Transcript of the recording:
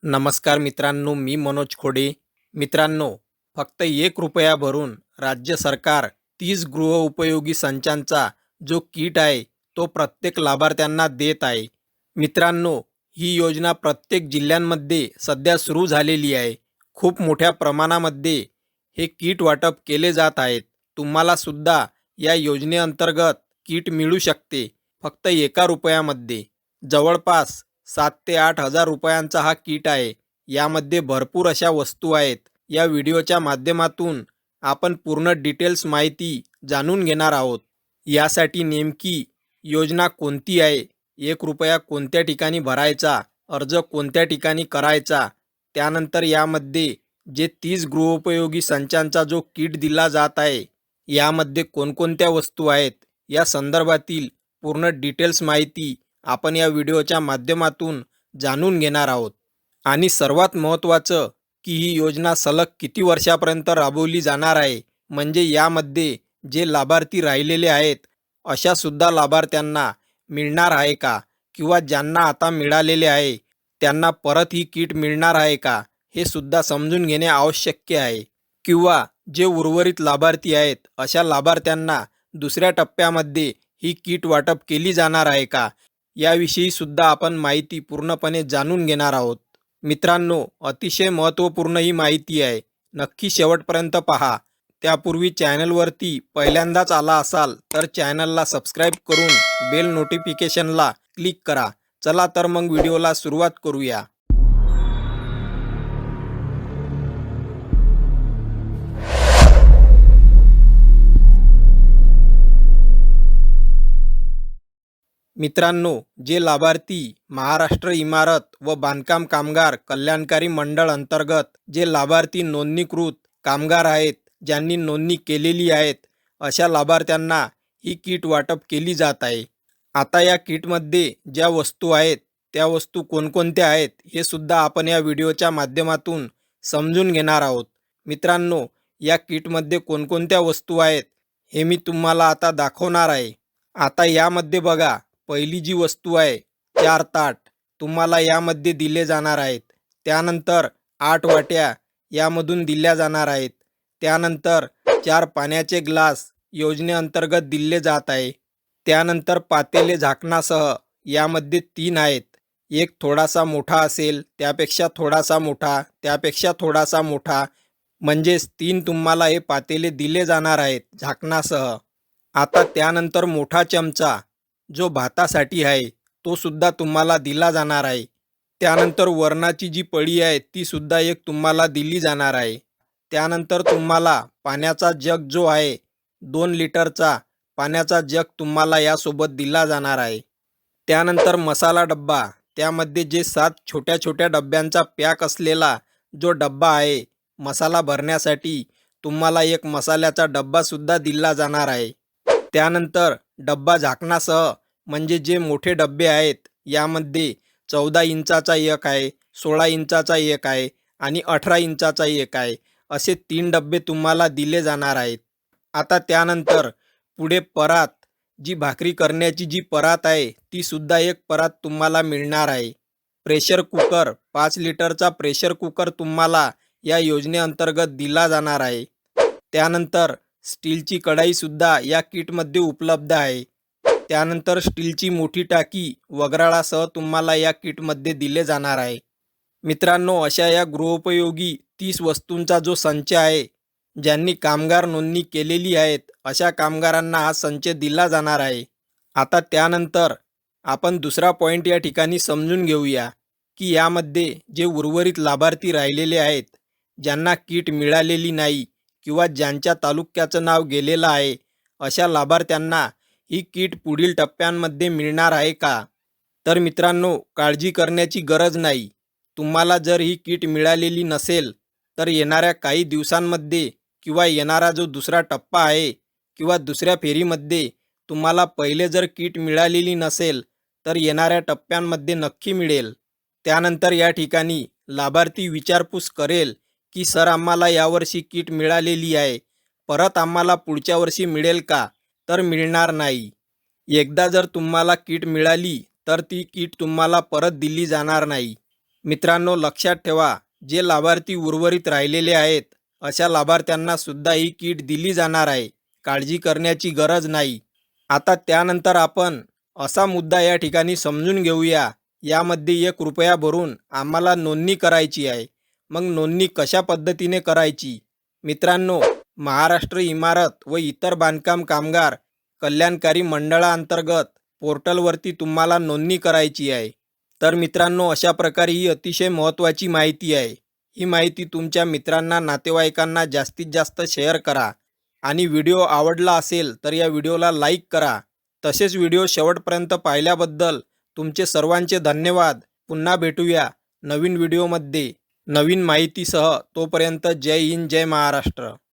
नमस्कार मित्रांनो, मी मनोज खोडे. मित्रांनो, फक्त ₹1 भरून राज्य सरकार 30 गृहउपयोगी संचांचा जो किट आहे, तो प्रत्येक लाभार्थ्यांना देत आहे. मित्रांनो, ही योजना प्रत्येक जिल्ह्यांमध्ये सध्या सुरू झालेली आहे. खूप मोठ्या प्रमाणामध्ये हे किट वाटप केले जात आहेत. तुम्हाला सुद्धा या योजनेअंतर्गत किट मिळू शकते, फक्त ₹1 जवळपास 7 ते 8 हजार रुपयांचा हा किट आहे. यामध्ये भरपूर अशा वस्तू आहेत. या व्हिडिओच्या माध्यमातून आपण पूर्ण डिटेल्स माहिती जाणून घेणार आहोत. यासाठी नेमकी योजना कोणती आहे, ₹1 कोणत्या ठिकाणी भरायचा, अर्ज कोणत्या ठिकाणी करायचा, त्यानंतर यामध्ये जे 30 गृहोपयोगी संचांचा जो किट दिला जात आहे, यामध्ये कोणकोणत्या वस्तू आहेत, या संदर्भातील पूर्ण डिटेल्स माहिती आपण या व्हिडिओच्या माध्यमातून जाणून घेणार आहोत. आणि सर्वात महत्त्वाचं की ही योजना सलग किती वर्षापर्यंत राबवली जाणार आहे, म्हणजे यामध्ये जे लाभार्थी राहिलेले आहेत अशा सुद्धा लाभार्थ्यांना मिळणार आहे का, किंवा ज्यांना आता मिळालेले आहे त्यांना परत ही किट मिळणार आहे का, हे सुद्धा समजून घेणे आवश्यक आहे. किंवा जे उर्वरित लाभार्थी आहेत अशा लाभार्थ्यांना दुसऱ्या टप्प्यामध्ये ही किट वाटप केली जाणार आहे का, याविषयी सुद्धा आपण माहिती पूर्णपणे जाणून घेणार आहोत. मित्रांनो, अतिशय महत्त्वपूर्ण ही माहिती आहे. नक्की शेवटपर्यंत पहा. त्यापूर्वी चॅनलवरती पहिल्यांदाच आला असाल तर चॅनलला सबस्क्राईब करून बेल नोटिफिकेशनला क्लिक करा. चला तर मग व्हिडिओला सुरुवात करूया. मित्रांनो, जे लाभार्थी महाराष्ट्र इमारत व बांधकाम कामगार कल्याणकारी मंडळ अंतर्गत जे लाभार्थी नोंदणीकृत कामगार आहेत, ज्यांनी नोंदणी केलेली आहेत, अशा लाभार्थ्यांना ही किट वाटप केली जात आहे. आता या किटमध्ये ज्या वस्तू आहेत त्या वस्तू कोणकोणत्या आहेत हे सुद्धा आपण या व्हिडिओच्या माध्यमातून समजून घेणार आहोत. मित्रांनो, या किटमध्ये कोणकोणत्या वस्तू आहेत हे मी तुम्हाला आता दाखवणार आहे. आता यामध्ये बघा, पहिली जी वस्तू आहे 4 ताट तुम्हाला यामध्ये दिले जाणार आहेत. त्यानंतर 8 वाट्या यामधून दिल्या जाणार आहेत. त्यानंतर 4 पाण्याचे ग्लास योजनेअंतर्गत दिले जात आहे. त्यानंतर पातेले झाकणासह यामध्ये 3 आहेत. एक थोडासा मोठा असेल, त्यापेक्षा थोडासा मोठा, त्यापेक्षा थोडासा मोठा, म्हणजेच 3 तुम्हाला हे पातेले दिले जाणार आहेत झाकणासह. आता त्यानंतर मोठा चमचा जो भातासाठी आहे तो सुद्धा तुम्हाला दिला जाणार आहे. त्यानंतर वरणाची जी पळी आहे ती सुद्धा एक तुम्हाला दिली जाणार आहे. त्यानंतर तुम्हाला पाण्याचा जग जो आहे 2 लिटरचा पाण्याचा जग तुम्हाला यासोबत दिला जाणार आहे. त्यानंतर मसाला डब्बा, त्यामध्ये जे 7 छोट्या छोट्या डब्यांचा पॅक असलेला जो डब्बा आहे मसाला भरण्यासाठी, तुम्हाला एक मसाल्याचा डब्बासुद्धा दिला जाणार आहे. त्यानंतर डब्बा झाकणासह, म्हणजे जे मोठे डब्बे आहेत यामध्ये 14 इंचाचा एक आहे, 16 इंचाचा एक आहे आणि 18 इंचाचा एक आहे, असे 3 डब्बे तुम्हाला दिले जाणार आहेत. आता त्यानंतर पुढे परात, जी भाकरी करण्याची जी परात आहे ती सुद्धा एक परात तुम्हाला मिळणार आहे. प्रेशर कुकर, 5 लिटरचा प्रेशर कुकर तुम्हाला या योजनेअंतर्गत दिला जाणार आहे. त्यानंतर स्टीलची कढाईसुद्धा या किटमध्ये उपलब्ध आहे. त्यानंतर स्टीलची मोठी टाकी वगराळासह तुम्हाला या किटमध्ये दिले जाणार आहे. मित्रांनो, अशा या गृहोपयोगी 30 वस्तूंचा जो संच आहे, ज्यांनी कामगार नोंदणी केलेली आहेत अशा कामगारांना हा संच दिला जाणार आहे. आता त्यानंतर आपण दुसरा पॉईंट या ठिकाणी समजून घेऊया की यामध्ये जे उर्वरित लाभार्थी राहिलेले आहेत, ज्यांना किट मिळालेली नाही किंवा ज्यांच्या तालुक्याचं नाव गेलेलं आहे, अशा लाभार्थ्यांना ही किट पुढील टप्प्यांमध्ये मिळणार आहे का? तर मित्रांनो, काळजी करण्याची गरज नाही. तुम्हाला जर ही किट मिळालेली नसेल तर येणाऱ्या काही दिवसांमध्ये किंवा येणारा जो दुसरा टप्पा आहे किंवा दुसऱ्या फेरीमध्ये तुम्हाला पहिले जर किट मिळालेली नसेल तर येणाऱ्या टप्प्यांमध्ये नक्की मिळेल. त्यानंतर या ठिकाणी लाभार्थी विचारपूस करेल की सर, आम्हाला यावर्षी किट मिळालेली आहे, परत आम्हाला पुढच्या वर्षी मिळेल का? तर मिळणार नाही. एकदा जर तुम्हाला किट मिळाली तर ती किट तुम्हाला परत दिली जाणार नाही. मित्रांनो, लक्षात ठेवा, जे लाभार्थी उर्वरित राहिलेले आहेत अशा लाभार्थ्यांना सुद्धा ही किट दिली जाणार आहे. काळजी करण्याची गरज नाही. आता त्यानंतर आपण असा मुद्दा या ठिकाणी समजून घेऊया. यामध्ये ₹1 भरून आम्हाला नोंदणी करायची आहे. मग नोंदणी कशा पद्धतीने करायची? मित्रांनो, महाराष्ट्र इमारत व इतर बांधकाम कामगार कल्याणकारी मंडळाअंतर्गत पोर्टलवरती तुम्हाला नोंदणी करायची आहे. तर मित्रांनो, अशा प्रकारे ही अतिशय महत्त्वाची माहिती आहे. ही माहिती तुमच्या मित्रांना, नातेवाईकांना जास्तीत जास्त शेअर करा आणि व्हिडिओ आवडला असेल तर या व्हिडिओला लाईक करा. तसेच व्हिडिओ शेवटपर्यंत पाहिल्याबद्दल तुमचे सर्वांचे धन्यवाद. पुन्हा भेटूया नवीन व्हिडिओमध्ये नवीन माहितीसह. तोपर्यंत जय हिंद, जय महाराष्ट्र.